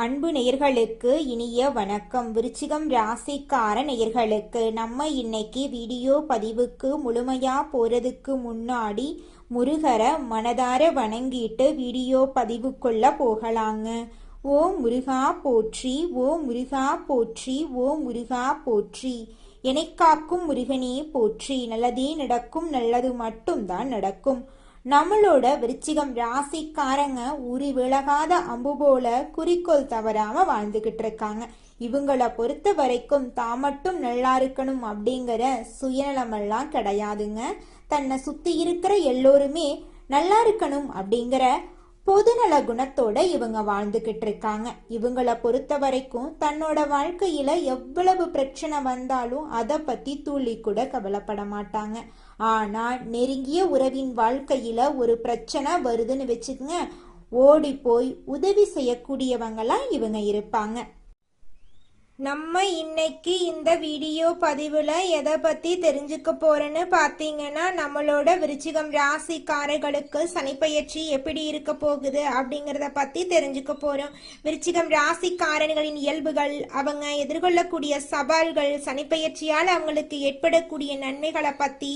அன்பு நேயர்களுக்கு இனிய வணக்கம். விருச்சிகம் ராசிக்கார நேயர்களுக்கு நம்ம இன்னைக்கு வீடியோ பதிவுக்கு முழுமையா போறதுக்கு முன்னாடி முருகரை மனதார வணங்கிட்டு வீடியோ பதிவுக்குள்ள போகலாங்க. ஓ முருகா போற்றி, ஓ முருகா போற்றி, ஓ முருகா போற்றி. எனைக்காக்கும் முருகனே போற்றி. நல்லதே நடக்கும், நல்லது மட்டும்தான் நடக்கும். நம்மளோட விருச்சிகம் ராசிக்காரங்க உரி விலகாத அம்பு போல குறிக்கோள் தவறாம வாழ்ந்துகிட்டு இருக்காங்க. இவங்கள பொறுத்த வரைக்கும் தான் மட்டும் நல்லா இருக்கணும் அப்படிங்கிற சுயநலமெல்லாம் கிடையாதுங்க. தன்னை சுத்தி இருக்கிற எல்லோருமே நல்லா இருக்கணும் அப்படிங்கிற பொதுநல குணத்தோட இவங்க வாழ்ந்துகிட்டு இருக்காங்க. இவங்கள பொறுத்த வரைக்கும் தன்னோட வாழ்க்கையில எவ்வளவு பிரச்சனை வந்தாலும் அதை பத்தி துளி கூட கவலைப்பட மாட்டாங்க. ஆனா நெருங்கிய உறவின் வாழ்க்கையில ஒரு பிரச்சனை வருதுன்னு வச்சுக்கங்க, ஓடி போய் உதவி செய்யக்கூடியவங்களா இவங்க இருப்பாங்க. நம்ம இன்னைக்கு இந்த வீடியோ பதிவில் எதை பற்றி தெரிஞ்சுக்க போறோன்னு பார்த்தீங்கன்னா, நம்மளோட விருச்சிகம் ராசிக்காரர்களுக்கு சனிப்பெயர்ச்சி எப்படி இருக்க போகுது அப்படிங்கிறத பற்றி தெரிஞ்சுக்க போகிறோம். விருச்சிகம் ராசிக்காரர்களின் இயல்புகள், அவங்க எதிர்கொள்ளக்கூடிய சவால்கள், சனிப்பெயர்ச்சியால் அவங்களுக்கு ஏற்படக்கூடிய நன்மைகளை பற்றி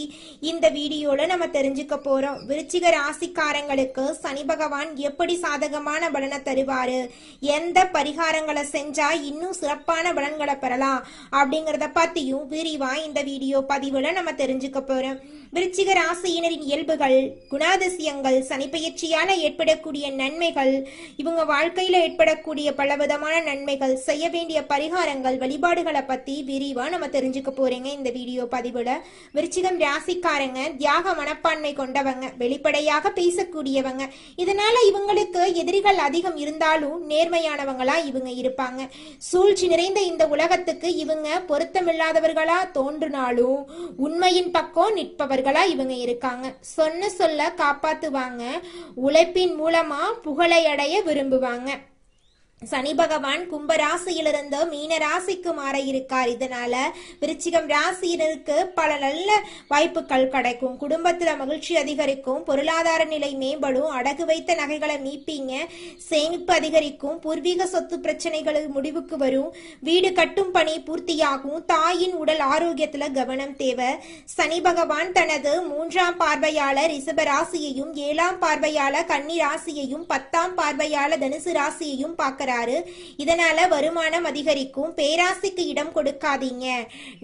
இந்த வீடியோவில் நம்ம தெரிஞ்சுக்க போகிறோம். விருச்சிக ராசிக்காரங்களுக்கு சனி பகவான் எப்படி சாதகமான பலனை தருவார், எந்த பரிகாரங்களை செஞ்சால் இன்னும் சிறப்பான பலன்களை பெறலாம் அப்படிங்கறத பத்தியும் விரிவா இந்த வீடியோ பதிவுல நம்ம தெரிஞ்சுக்க போறோம். விருச்சிக ராசியினரின் இயல்புகள், குணாதிசயங்கள், சனிப்பெயர்ச்சியால ஏற்படக்கூடிய நன்மைகள், இவங்க வாழ்க்கையில ஏற்படக்கூடிய பலவிதமான நன்மைகள், செய்ய வேண்டிய பரிகாரங்கள், வழிபாடுகளை பத்தி விரிவா நம்ம தெரிஞ்சுக்க போறீங்க இந்த வீடியோ பதிவுல. விருச்சிகம் ராசிக்காரங்க தியாக மனப்பான்மை கொண்டவங்க, வெளிப்படையாக பேசக்கூடியவங்க. இதனால இவங்களுக்கு எதிரிகள் அதிகம் இருந்தாலும் நேர்மையானவங்களா இவங்க இருப்பாங்க. சூழ்ச்சி நிறைந்த இந்த உலகத்துக்கு இவங்க பொருத்தமில்லாதவர்களா தோன்றினாலும் உண்மையின் பக்கம் நிற்பவர்களா இவங்க இருக்காங்க. சொன்ன சொல்ல காப்பாத்துவாங்க. உழைப்பின் மூலமா புகழை அடைய விரும்புவாங்க. சனி பகவான் கும்ப ராசியிலிருந்து மீன ராசிக்கு மாற இருக்கார். இதனால விருச்சிகம் ராசியினருக்கு பல நல்ல வாய்ப்புகள் கிடைக்கும். குடும்பத்துல மகிழ்ச்சி அதிகரிக்கும், பொருளாதார நிலை மேம்படும், அடகு வைத்த நகைகளை மீட்பீங்க, சேமிப்பு அதிகரிக்கும், பூர்வீக சொத்து பிரச்சனைகள் முடிவுக்கு வரும், வீடு கட்டும் பணி பூர்த்தியாகும், தாயின் உடல் ஆரோக்கியத்துல கவனம் தேவை. சனி பகவான் தனது 3ஆம் பார்வையாளர் ரிஷப ராசியையும், 7ஆம் பார்வையாளர் கன்னி ராசியையும், 10ஆம் பார்வையாளர் தனுசு ராசியையும் பார்க்க. இதனால வருமானம் அதிகரிக்கும். பேராசைக்கு இடம் கொடுக்காதீங்க.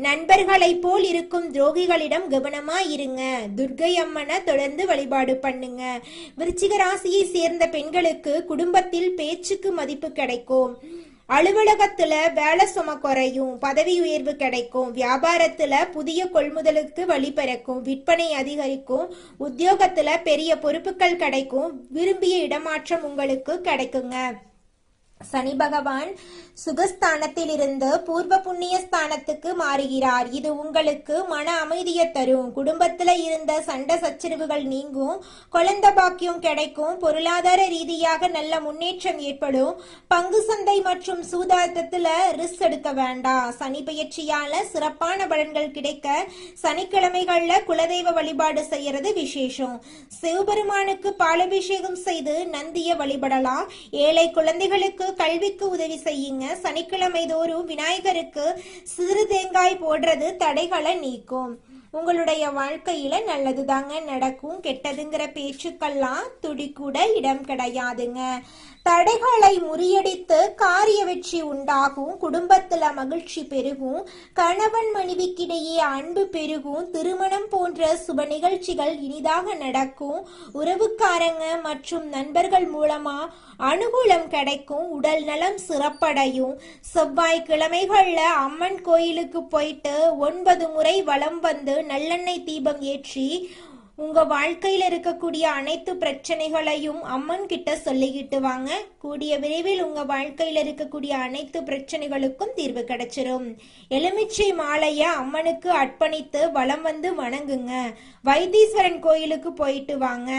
நண்பர்களை போல் இருக்கும் துரோகிகளிடம் கவனமா இருங்க. துர்க்கை அம்மனை தொடர்ந்து வழிபாடு பண்ணுங்க. விருச்சிக ராசியை சேர்ந்த பெண்களுக்கு குடும்பத்தில் பேச்சுக்கு மதிப்பு கிடைக்கும். அலுவலகத்துல வேலை சும குறையும், பதவி உயர்வு கிடைக்கும். வியாபாரத்துல புதிய கொள்முதலுக்கு வழி பிறக்கும், விற்பனை அதிகரிக்கும். உத்தியோகத்துல பெரிய பொறுப்புகள் கிடைக்கும். விரும்பிய இடமாற்றம் உங்களுக்கு கிடைக்குங்க. சனி பகவான் சுகஸ்தானத்தில் இருந்து பூர்வ புண்ணிய ஸ்தானத்துக்கு மாறுகிறார். இது உங்களுக்கு மன அமைதியை தரும். குடும்பத்துல இருந்த சண்டை சச்சரவுகள் நீங்கும். குழந்தை பாக்கியம் கிடைக்கும். பொருளாதார ரீதியாக நல்ல முன்னேற்றம் ஏற்படும். பங்கு சந்தை மற்றும் சூதாட்டத்துல ரிஸ்க் எடுக்க வேண்டாம். சனி பெயர்ச்சியால சிறப்பான பலன்கள் கிடைக்க சனிக்கிழமைகள்ல குலதெய்வ வழிபாடு செய்யறது விசேஷம். சிவபெருமானுக்கு பாலாபிஷேகம் செய்து நந்திய வழிபடலாம். ஏழை குழந்தைகளுக்கு கல்விக்கு உதவி செய்யுங்க. சனிக்கிழமை தோறும் விநாயகருக்கு சிறு தேங்காய் போடுறது தடைகளை நீக்கும். உங்களுடைய வாழ்க்கையில நல்லது தாங்க நடக்கும். கெட்டதுங்கிற பேச்சுக்கெல்லாம் துடி கூட இடம் கிடையாதுங்க. தடைகளை முறியடித்து காரிய வெற்றி உண்டாகும். குடும்பத்துல மகிழ்ச்சி பெருகும். கணவன் மனைவிக்கிடையே அன்பு பெருகும். திருமணம் போன்ற சுப நிகழ்ச்சிகள் இனிதாக நடக்கும். உறவுக்காரங்க மற்றும் நண்பர்கள் மூலமா அனுகூலம் கிடைக்கும். உடல் நலம் சிறப்படையும். செவ்வாய்க்கிழமைகள்ல அம்மன் கோயிலுக்கு போயிட்டு 9 முறை வலம் வந்து நல்லெண்ணெய் தீபம் ஏற்றி உங்க வாழ்க்கையில இருக்கக்கூடிய அனைத்து பிரச்சனைகளையும் அம்மன் கிட்ட சொல்லிக்கிட்டு வாங்க. கூடிய விரைவில் உங்க வாழ்க்கையில இருக்கக்கூடிய அனைத்து பிரச்சனைகளுக்கும் தீர்வு கிடைச்சிரும். எலுமிச்சை மாலைய அம்மனுக்கு அர்ப்பணித்து வலம் வந்து வணங்குங்க. வைத்தீஸ்வரன் கோயிலுக்கு போயிட்டு வாங்க.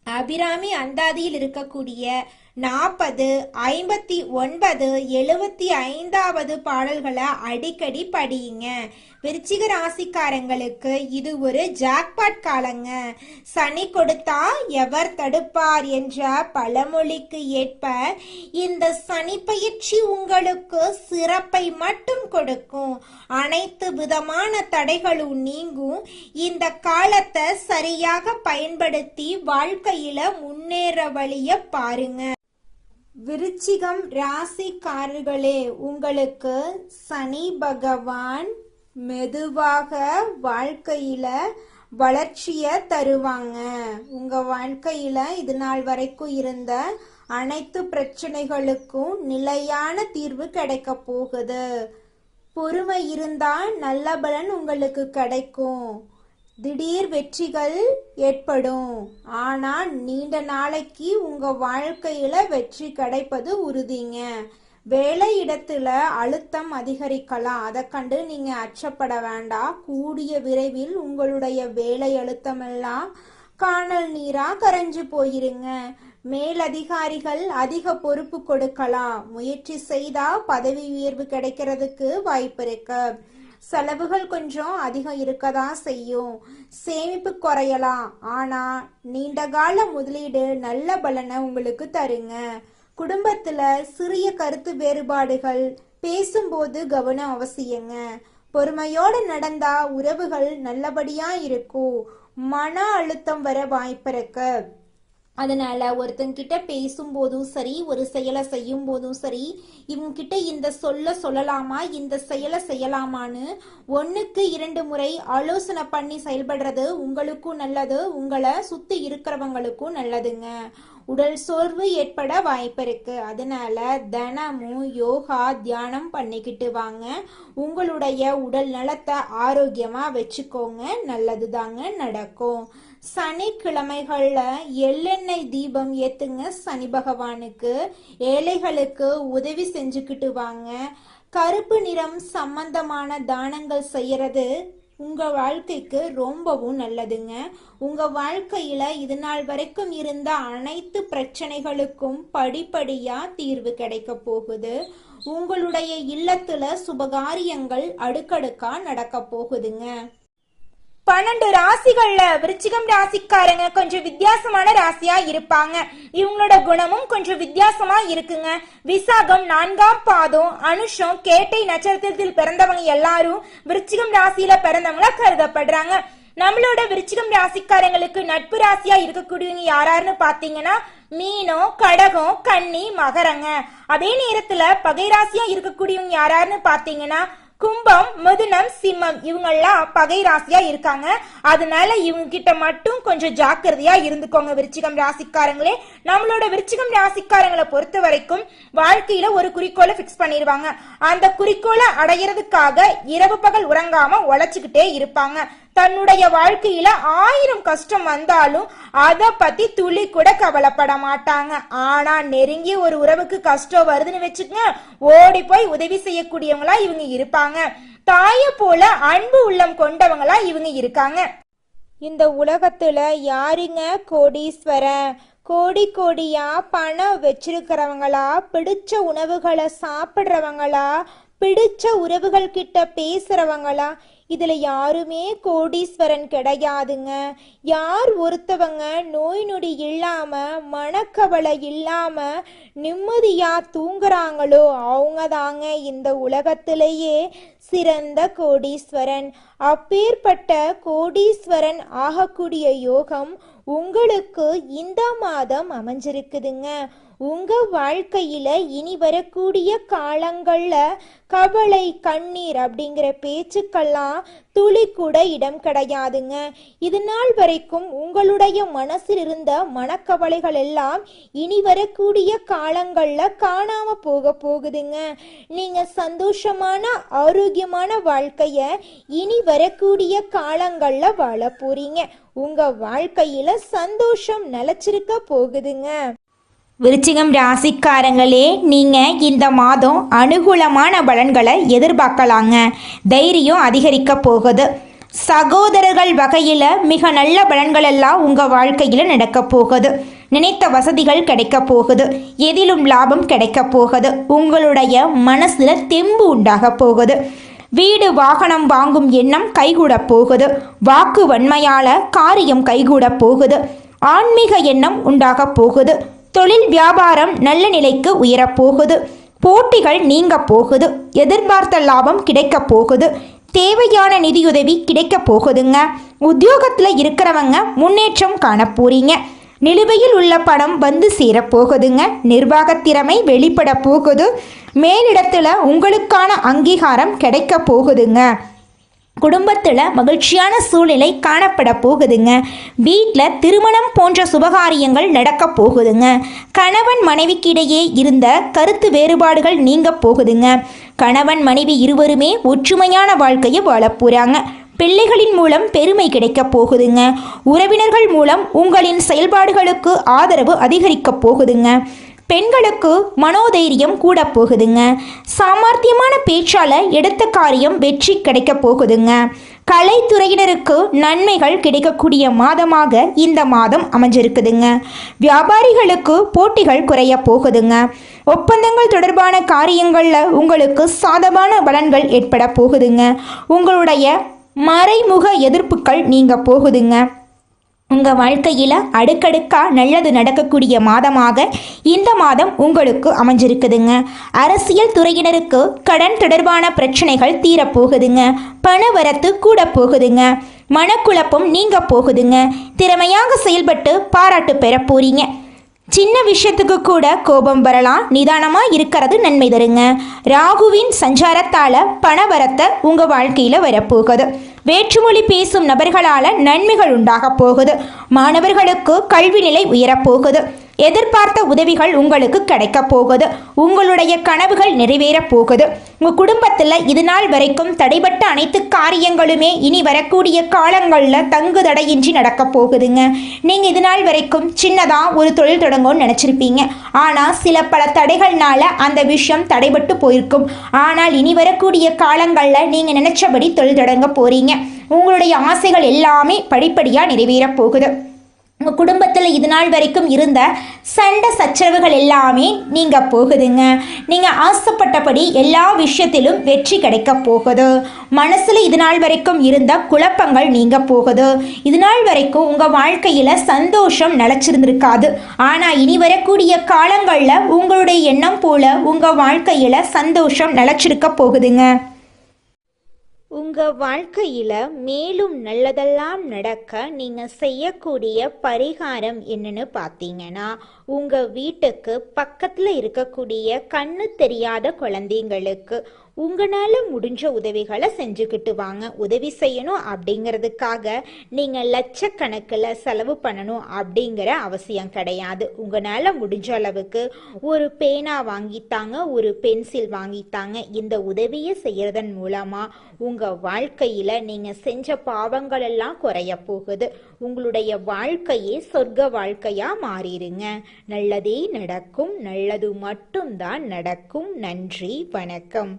அபிராமி அந்தாதியில் இருக்கக்கூடிய 40, 59, 75வது பாடல்களை அடிக்கடி படியுங்க. விருச்சிக ராசிக்காரங்களுக்கு இது ஒரு ஜாக்பாட் காலங்க. சனி கொடுத்தா எவர் தடுப்பார் என்ற பழமொழிக்கு ஏற்ப இந்த சனி பயிற்சி உங்களுக்கு சிறப்பை மட்டும் கொடுக்கும். அனைத்து விதமான தடைகளும் நீங்கும். இந்த காலத்தை சரியாக பயன்படுத்தி வாழ்க்கையில முன்னேற வழிய பாருங்க. விருச்சிகம் ராசிக்காரர்களே, உங்களுக்கு சனி பகவான் மெதுவாக வாழ்க்கையில வளர்ச்சிய தருவாங்க. உங்க வாழ்க்கையில இது நாள் வரைக்கும் இருந்த அனைத்து பிரச்சனைகளுக்கும் நிலையான தீர்வு கிடைக்க போகுது. பொறுமை இருந்தா நல்ல பலன் உங்களுக்கு கிடைக்கும். திடீர் வெற்றிகள் ஏற்படும். ஆனா நீண்ட நாளைக்கு உங்க வாழ்க்கையில வெற்றி கிடைப்பது உறுதிங்க. வேலை இடத்துல அழுத்தம் அதிகரிக்கலாம். அதை கண்டு நீங்க அச்சப்பட வேண்டாம். கூடிய விரைவில் உங்களுடைய வேலை அழுத்தம் எல்லாம் காணல் நீரா கரைஞ்சு போயிருங்க. மேலதிகாரிகள் அதிக பொறுப்பு கொடுக்கலாம். முயற்சி செய்தா பதவி உயர்வு கிடைக்கிறதுக்கு வாய்ப்பு இருக்கு. செலவுகள் கொஞ்சம் அதிகம் இருக்கதான் செய்யும். சேமிப்பு குறையலாம். ஆனா நீண்டகால முதலீடு நல்ல பலனை உங்களுக்கு தருங்க. குடும்பத்துல சிறிய கருத்து வேறுபாடுகள் பேசும்போது கவனம் அவசியங்க. பொறுமையோடு நடந்தா உறவுகள் நல்லபடியா இருக்கும். மன அழுத்தம் வர வாய்ப்பு இருக்கு. அதனால ஒருத்தங்கிட்ட பேசும்போதும் சரி, ஒரு செயலை செய்யும் போதும் சரி, இவங்க கிட்ட இந்த சொல்லலாமா, இந்த செயலை செய்யலாமான்னு 1க்கு 2 முறை ஆலோசனை பண்ணி செயல்படுறது உங்களுக்கும் நல்லது, உங்களை சுத்தி இருக்கிறவங்களுக்கும் நல்லதுங்க. உடல் சோர்வு ஏற்பட வாய்ப்பு இருக்கு. அதனால தினமும் யோகா தியானம் பண்ணிக்கிட்டு வாங்க. உங்களுடைய உடல் நலத்தை ஆரோக்கியமா வச்சுக்கோங்க. நல்லது தாங்க நடக்கும். சனிக்கிழமைகள்ல எள்ளெண்ணெய் தீபம் ஏத்துங்க சனி பகவானுக்கு. ஏழைகளுக்கு உதவி செஞ்சுக்கிட்டு வாங்க. கருப்பு நிறம் சம்பந்தமான தானங்கள் செய்யறது உங்க வாழ்க்கைக்கு ரொம்பவும் நல்லதுங்க. உங்க வாழ்க்கையில இது நாள் வரைக்கும் இருந்த அனைத்து பிரச்சனைகளுக்கும் படிப்படியா தீர்வு கிடைக்க போகுது. உங்களுடைய இல்லத்துல சுபகாரியங்கள் அடுக்கடுக்கா நடக்க போகுதுங்க. 12 ராசிகள்ல விருச்சிகம் ராசிக்காரங்க கொஞ்சம் வித்தியாசமான ராசியா இருப்பாங்க. இவங்களோட குணமும் கொஞ்சம் வித்தியாசமா இருக்குங்க. விசாகம் 4ஆம் பாதம், அனுஷம், கேட்டை நட்சத்திரத்தில் பிறந்தவங்க எல்லாரும் விருச்சிகம் ராசியில பிறந்தவங்களா கருதப்படுறாங்க. நம்மளோட விருச்சிகம் ராசிக்காரங்களுக்கு நட்பு ராசியா இருக்கக்கூடியவங்க யாராருன்னு பாத்தீங்கன்னா மீனம், கடகம், கன்னி, மகரங்க. அதே நேரத்துல பகை ராசியா இருக்கக்கூடியவங்க யாராருன்னு பாத்தீங்கன்னா கும்பம், மிதுனம், சிம்மம். இவங்கெல்லாம் பகை ராசியா இருக்காங்க. அதனால இவங்க கிட்ட மட்டும் கொஞ்சம் ஜாக்கிரதையா இருந்துக்கோங்க விருச்சிகம் ராசிக்காரங்களே. நம்மளோட விருச்சிகம் ராசிக்காரங்களை பொறுத்த வரைக்கும் வாழ்க்கையில ஒரு குறிக்கோளை பிக்ஸ் பண்ணிடுவாங்க. அந்த குறிக்கோளை அடையிறதுக்காக இரவு பகல் உறங்காம உழைச்சுக்கிட்டே இருப்பாங்க. தன்னுடைய வாழ்க்கையில 1000 கஷ்டம் வந்தாலும் அத பத்தி துளி கூட கவலைப்பட மாட்டாங்க. ஆனா நெருங்கிய ஒரு உறவுக்கு கஷ்டம் வருதுன்னு வச்சுக்கங்க, ஓடி போய் உதவி செய்யக்கூடியவங்களா இவங்க இருப்பாங்க. தாய போல அன்பு உள்ளம் கொண்டவங்களா இவங்க இருக்காங்க. இந்த உலகத்துல யாருங்க கோடீஸ்வரன்? கோடி கோடியா பணம் வச்சிருக்கிறவங்களா, பிடிச்ச உணவுகளை சாப்பிடுறவங்களா, பிடிச்ச உறவுகள் கிட்ட பேசுறவங்களா? இதுல யாருமே கோடீஸ்வரன் கிடையாதுங்க. யார் ஒருத்தவங்க நோய் நொடி இல்லாம, மனக்கவலை இல்லாம நிம்மதியா தூங்குறாங்களோ அவங்க தாங்க இந்த உலகத்திலேயே சிறந்த கோடீஸ்வரன். அப்பேற்பட்ட கோடீஸ்வரன் ஆகக்கூடிய யோகம் உங்களுக்கு இந்த மாதம் அமைஞ்சிருக்குதுங்க. உங்க வாழ்க்கையில இனி வரக்கூடிய காலங்கள்ல கவலை, கண்ணீர் அப்படிங்கிற பேச்சுக்கெல்லாம் துளி கூட இடம் கிடையாதுங்க. இது நாள் வரைக்கும் உங்களுடைய மனசில் இருந்த மனக்கவலைகள் எல்லாம் இனி வரக்கூடிய காலங்கள்ல காணாம போகுதுங்க. நீங்க சந்தோஷமான ஆரோக்கியமான வாழ்க்கைய இனி வரக்கூடிய காலங்கள்ல வாழ போறீங்க. உங்க வாழ்க்கையில சந்தோஷம் நிலைச்சிருக்க போகுதுங்க. விருச்சிகம் ராசிக்காரங்களே, நீங்க இந்த மாதம் அனுகூலமான பலன்களை எதிர்பார்க்கலாங்க. தைரியம் அதிகரிக்க போகுது. சகோதரர்கள் வகையில மிக நல்ல பலன்கள் எல்லாம் உங்க வாழ்க்கையில நடக்க போகுது. நினைத்த வசதிகள் கிடைக்க போகுது. எதிலும் லாபம் கிடைக்க போகுது. உங்களுடைய மனசுல தெம்பு உண்டாக போகுது. வீடு வாகனம் வாங்கும் எண்ணம் கைகூட போகுது. வாக்கு வன்மையால காரியம் கைகூட போகுது. ஆன்மீக எண்ணம் உண்டாக போகுது. தொழில் வியாபாரம் நல்ல நிலைக்கு உயரப்போகுது. போட்டிகள் நீங்க போகுது. எதிர்பார்த்த லாபம் கிடைக்க போகுது. தேவையான நிதியுதவி கிடைக்க போகுதுங்க. உத்தியோகத்தில் இருக்கிறவங்க முன்னேற்றம் காண போறீங்க. நிலுவையில் உள்ள பணம் வந்து சேரப்போகுதுங்க. நிர்வாகத்திறமை வெளிப்பட போகுது. மேலிடத்துல உங்களுக்கான அங்கீகாரம் கிடைக்க போகுதுங்க. குடும்பத்தில் மகிழ்ச்சியான சூழ்நிலை காணப்பட போகுதுங்க. வீட்டில் திருமணம் போன்ற சுபகாரியங்கள் நடக்க போகுதுங்க. கணவன் மனைவிக்கிடையே இருந்த கருத்து வேறுபாடுகள் நீங்க போகுதுங்க. கணவன் மனைவி இருவருமே ஒற்றுமையான வாழ்க்கையை வாழப் போறாங்க. பிள்ளைகளின் மூலம் பெருமை கிடைக்க போகுதுங்க. உறவினர்கள் மூலம் உங்களின் செயல்பாடுகளுக்கு ஆதரவு அதிகரிக்க போகுதுங்க. பெண்களுக்கு மனோதைரியம் கூட போகுதுங்க. சாமர்த்தியமான பேச்சால எடுத்த காரியம் வெற்றி கிடைக்க போகுதுங்க. கலைத்துறையினருக்கு நன்மைகள் கிடைக்கக்கூடிய மாதமாக இந்த மாதம் அமைஞ்சிருக்குதுங்க. வியாபாரிகளுக்கு போட்டிகள் குறைய போகுதுங்க. ஒப்பந்தங்கள் தொடர்பான காரியங்களில் உங்களுக்கு சாதகமான பலன்கள் ஏற்பட போகுதுங்க. உங்களுடைய மறைமுக எதிர்ப்புகள் நீங்க போகுதுங்க. உங்கள் வாழ்க்கையில் அடுக்கடுக்கா நல்லது நடக்கக்கூடிய மாதமாக இந்த மாதம் உங்களுக்கு அமைஞ்சிருக்குதுங்க. அரசியல் துறையினருக்கு கடன் தொடர்பான பிரச்சனைகள் தீரப்போகுதுங்க. பண வரத்து கூட போகுதுங்க. மனக்குழப்பம் நீங்க போகுதுங்க. திறமையாக செயல்பட்டு பாராட்டு பெற போறீங்க. சின்ன விஷயத்துக்கு கூட கோபம் வரலாம். நிதானமாக இருக்கிறது நன்மை தருங்க. ராகுவின் சஞ்சாரத்தால் பணவரத்தை உங்கள் வாழ்க்கையில் வரப்போகுது. வேற்றுமொழி பேசும் நபர்களால் நன்மைகள் உண்டாக போகுது. மாணவர்களுக்கு கல்வி நிலை உயரப்போகுது. எதிர்பார்த்த உதவிகள் உங்களுக்கு கிடைக்க போகுது. உங்களுடைய கனவுகள் நிறைவேறப் போகுது. உங்கள் குடும்பத்தில் இது நாள் வரைக்கும் தடைபட்ட அனைத்து காரியங்களுமே இனி வரக்கூடிய காலங்களில் தங்கு தடையின்றி நடக்க போகுதுங்க. நீங்கள் இது நாள் வரைக்கும் சின்னதாக ஒரு தொழில் தொடங்கும்னு நினச்சிருப்பீங்க. ஆனால் பல தடைகள்னால அந்த விஷயம் தடைபட்டு போயிருக்கும். ஆனால் இனி வரக்கூடிய காலங்களில் நீங்கள் நினைச்சபடி தொழில் தொடங்க போறீங்க. உங்களுடைய ஆசைகள் எல்லாமே படிப்படியாக நிறைவேறப் போகுது. உங்கள் குடும்பத்தில் இது நாள் வரைக்கும் இருந்த சண்டை சச்சரவுகள் எல்லாமே நீங்கள் போகுதுங்க. நீங்கள் ஆசைப்பட்டபடி எல்லா விஷயத்திலும் வெற்றி கிடைக்க போகுது. மனசில் இது நாள் வரைக்கும் இருந்த குழப்பங்கள் நீங்க போகுது. இது நாள் வரைக்கும் உங்கள் வாழ்க்கையில் சந்தோஷம் நிலச்சிருந்திருக்காது. ஆனால் இனி வரக்கூடிய காலங்களில் உங்களுடைய எண்ணம் போல உங்கள் வாழ்க்கையில் சந்தோஷம் நிலச்சிருக்க போகுதுங்க. உங்கள் வாழ்க்கையில் மேலும் நல்லதெல்லாம் நடக்க நீங்கள் செய்யக்கூடிய பரிகாரம் என்னன்னு பார்த்தீங்கன்னா, உங்கள் வீட்டுக்கு பக்கத்தில் இருக்கக்கூடிய கண்ணு தெரியாத குழந்தைங்களுக்கு உங்களால் முடிஞ்ச உதவிகளை செஞ்சுக்கிட்டு வாங்க. உதவி செய்யணும் அப்படிங்கிறதுக்காக நீங்கள் லட்சக்கணக்கில் செலவு பண்ணணும் அப்படிங்கிற அவசியம் கிடையாது. உங்களால் முடிஞ்ச அளவுக்கு ஒரு பேனா வாங்கித்தாங்க, ஒரு பென்சில் வாங்கித்தாங்க. இந்த உதவியை செய்யறதன் மூலமாக உங்கள் வாழ்க்கையில் நீங்கள் செஞ்ச பாவங்கள் எல்லாம் குறைய போகுது. உங்களுடைய வாழ்க்கையே சொர்க்க வாழ்க்கையாக மாறிடுங்க. நல்லதே நடக்கும். நல்லது மட்டும்தான் நடக்கும். நன்றி, வணக்கம்.